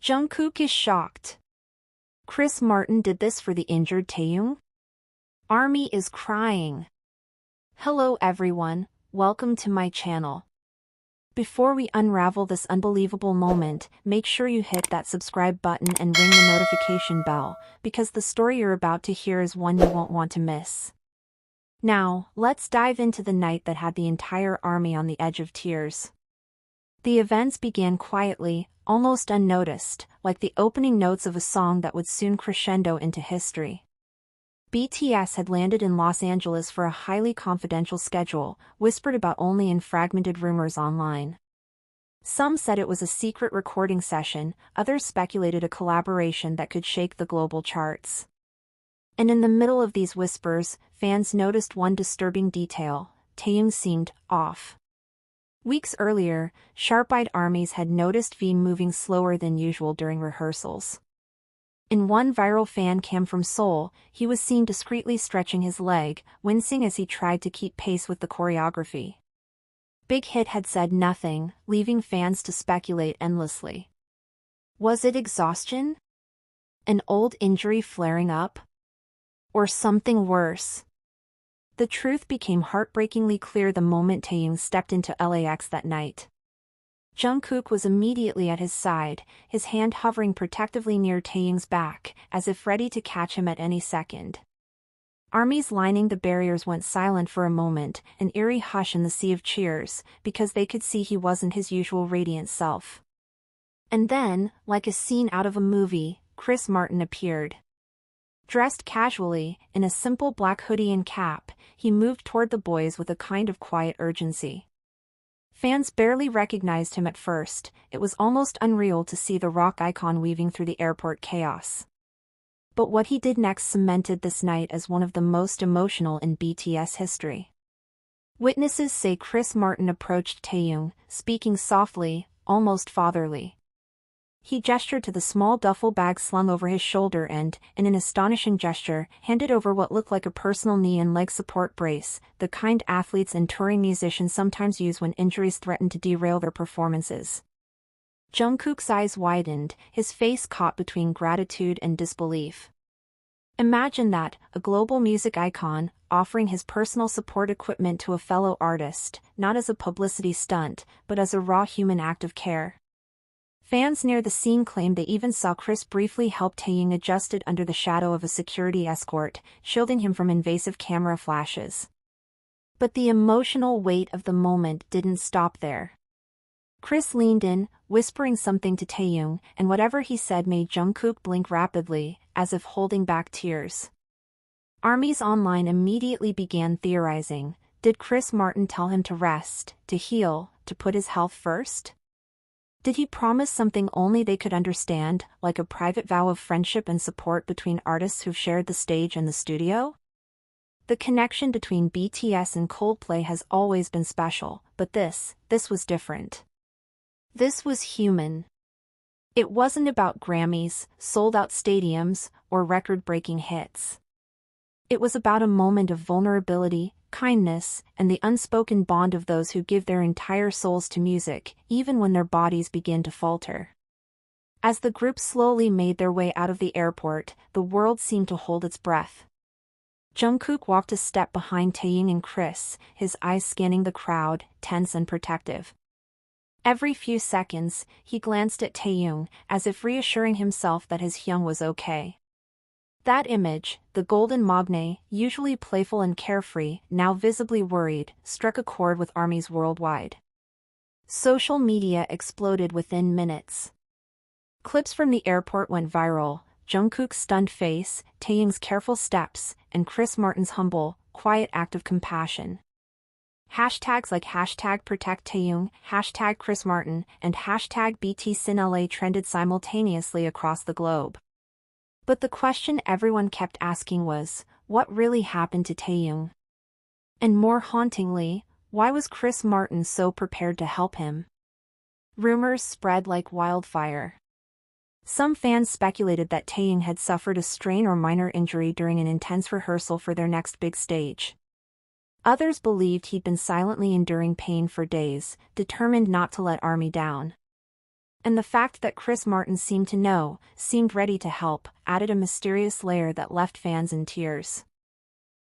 Jungkook is shocked. Chris Martin did this for the injured Taehyung? Army is crying. Hello everyone, welcome to my channel. Before we unravel this unbelievable moment, make sure you hit that subscribe button and ring the notification bell, because the story you're about to hear is one you won't want to miss. Now, let's dive into the night that had the entire army on the edge of tears. The events began quietly, almost unnoticed, like the opening notes of a song that would soon crescendo into history. BTS had landed in Los Angeles for a highly confidential schedule, whispered about only in fragmented rumors online. Some said it was a secret recording session, others speculated a collaboration that could shake the global charts. And in the middle of these whispers, fans noticed one disturbing detail: Taehyung seemed off. Weeks earlier, sharp-eyed armies had noticed V moving slower than usual during rehearsals. In one viral fan cam from Seoul, he was seen discreetly stretching his leg, wincing as he tried to keep pace with the choreography. BigHit had said nothing, leaving fans to speculate endlessly. Was it exhaustion? An old injury flaring up? Or something worse? The truth became heartbreakingly clear the moment Taehyung stepped into LAX that night. Jungkook was immediately at his side, his hand hovering protectively near Taehyung's back, as if ready to catch him at any second. Armies lining the barriers went silent for a moment, an eerie hush in the sea of cheers, because they could see he wasn't his usual radiant self. And then, like a scene out of a movie, Chris Martin appeared. Dressed casually, in a simple black hoodie and cap, he moved toward the boys with a kind of quiet urgency. Fans barely recognized him at first, it was almost unreal to see the rock icon weaving through the airport chaos. But what he did next cemented this night as one of the most emotional in BTS history. Witnesses say Chris Martin approached Taehyung, speaking softly, almost fatherly. He gestured to the small duffel bag slung over his shoulder and, in an astonishing gesture, handed over what looked like a personal knee and leg support brace, the kind athletes and touring musicians sometimes use when injuries threaten to derail their performances. Jungkook's eyes widened, his face caught between gratitude and disbelief. Imagine that, a global music icon, offering his personal support equipment to a fellow artist, not as a publicity stunt, but as a raw human act of care. Fans near the scene claimed they even saw Chris briefly help Taehyung adjusted under the shadow of a security escort, shielding him from invasive camera flashes. But the emotional weight of the moment didn't stop there. Chris leaned in, whispering something to Taehyung, and whatever he said made Jungkook blink rapidly, as if holding back tears. Armies online immediately began theorizing. Did Chris Martin tell him to rest, to heal, to put his health first? Did he promise something only they could understand, like a private vow of friendship and support between artists who've shared the stage and the studio? The connection between BTS and Coldplay has always been special, but this was different. This was human. It wasn't about Grammys, sold-out stadiums, or record-breaking hits. It was about a moment of vulnerability, kindness, and the unspoken bond of those who give their entire souls to music, even when their bodies begin to falter. As the group slowly made their way out of the airport, the world seemed to hold its breath. Jungkook walked a step behind Taehyung and Chris, his eyes scanning the crowd, tense and protective. Every few seconds, he glanced at Taehyung, as if reassuring himself that his Hyung was okay. That image, the golden magne, usually playful and carefree, now visibly worried, struck a chord with armies worldwide. Social media exploded within minutes. Clips from the airport went viral: Jungkook's stunned face, Taehyung's careful steps, and Chris Martin's humble, quiet act of compassion. Hashtags like #ProtectTaehyung, #ChrisMartin, and #BTSinLA trended simultaneously across the globe. But the question everyone kept asking was, what really happened to Taehyung? And more hauntingly, why was Chris Martin so prepared to help him? Rumors spread like wildfire. Some fans speculated that Taehyung had suffered a strain or minor injury during an intense rehearsal for their next big stage. Others believed he'd been silently enduring pain for days, determined not to let ARMY down. And the fact that Chris Martin seemed to know, seemed ready to help, added a mysterious layer that left fans in tears.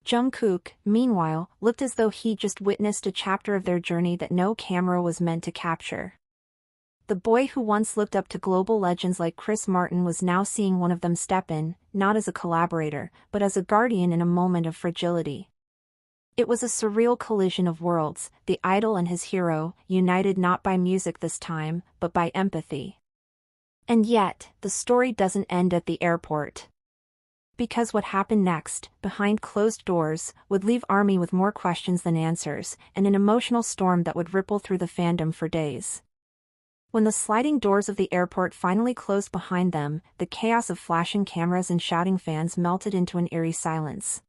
JUNGKOOK, meanwhile, looked as though he just witnessed a chapter of their journey that no camera was meant to capture. The boy who once looked up to global legends like Chris Martin was now seeing one of them step in, not as a collaborator, but as a guardian in a moment of fragility. It was a surreal collision of worlds, the idol and his hero, united not by music this time, but by empathy. And yet, the story doesn't end at the airport. Because what happened next, behind closed doors, would leave ARMY with more questions than answers, and an emotional storm that would ripple through the fandom for days. When the sliding doors of the airport finally closed behind them, the chaos of flashing cameras and shouting fans melted into an eerie silence.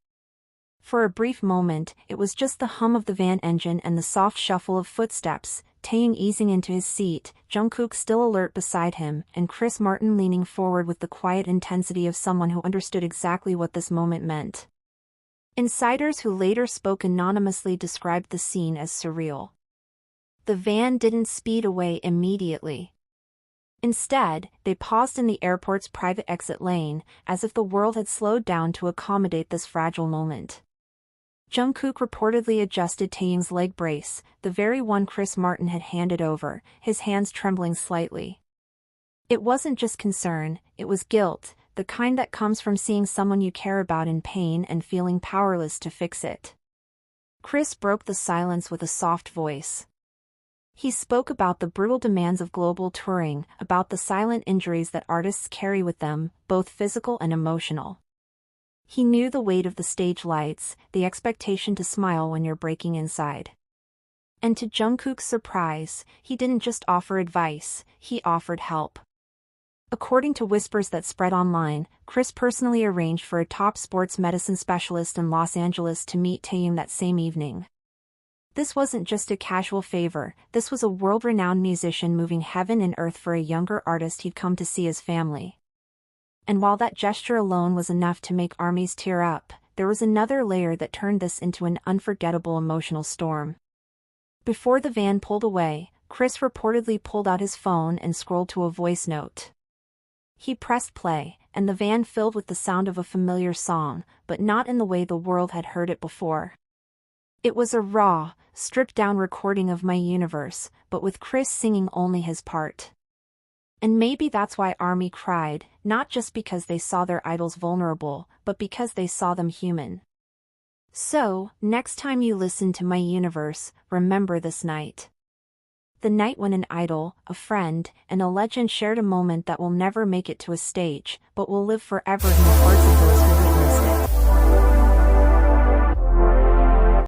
For a brief moment, it was just the hum of the van engine and the soft shuffle of footsteps, Taehyung easing into his seat, JUNGKOOK still alert beside him, and Chris Martin leaning forward with the quiet intensity of someone who understood exactly what this moment meant. Insiders who later spoke anonymously described the scene as surreal. The van didn't speed away immediately. Instead, they paused in the airport's private exit lane, as if the world had slowed down to accommodate this fragile moment. JUNGKOOK reportedly adjusted Taehyung's leg brace, the very one Chris Martin had handed over, his hands trembling slightly. It wasn't just concern, it was guilt, the kind that comes from seeing someone you care about in pain and feeling powerless to fix it. Chris broke the silence with a soft voice. He spoke about the brutal demands of global touring, about the silent injuries that artists carry with them, both physical and emotional. He knew the weight of the stage lights, the expectation to smile when you're breaking inside. And to JUNGKOOK's surprise, he didn't just offer advice, he offered help. According to whispers that spread online, Chris personally arranged for a top sports medicine specialist in Los Angeles to meet Taehyung that same evening. This wasn't just a casual favor, this was a world-renowned musician moving heaven and earth for a younger artist he'd come to see as family. And while that gesture alone was enough to make ARMYs tear up, there was another layer that turned this into an unforgettable emotional storm. Before the van pulled away, Chris reportedly pulled out his phone and scrolled to a voice note. He pressed play, and the van filled with the sound of a familiar song, but not in the way the world had heard it before. It was a raw, stripped-down recording of My Universe, but with Chris singing only his part. And maybe that's why ARMY cried, not just because they saw their idols vulnerable, but because they saw them human. So, next time you listen to My Universe, remember this night. The night when an idol, a friend, and a legend shared a moment that will never make it to a stage, but will live forever in the hearts of those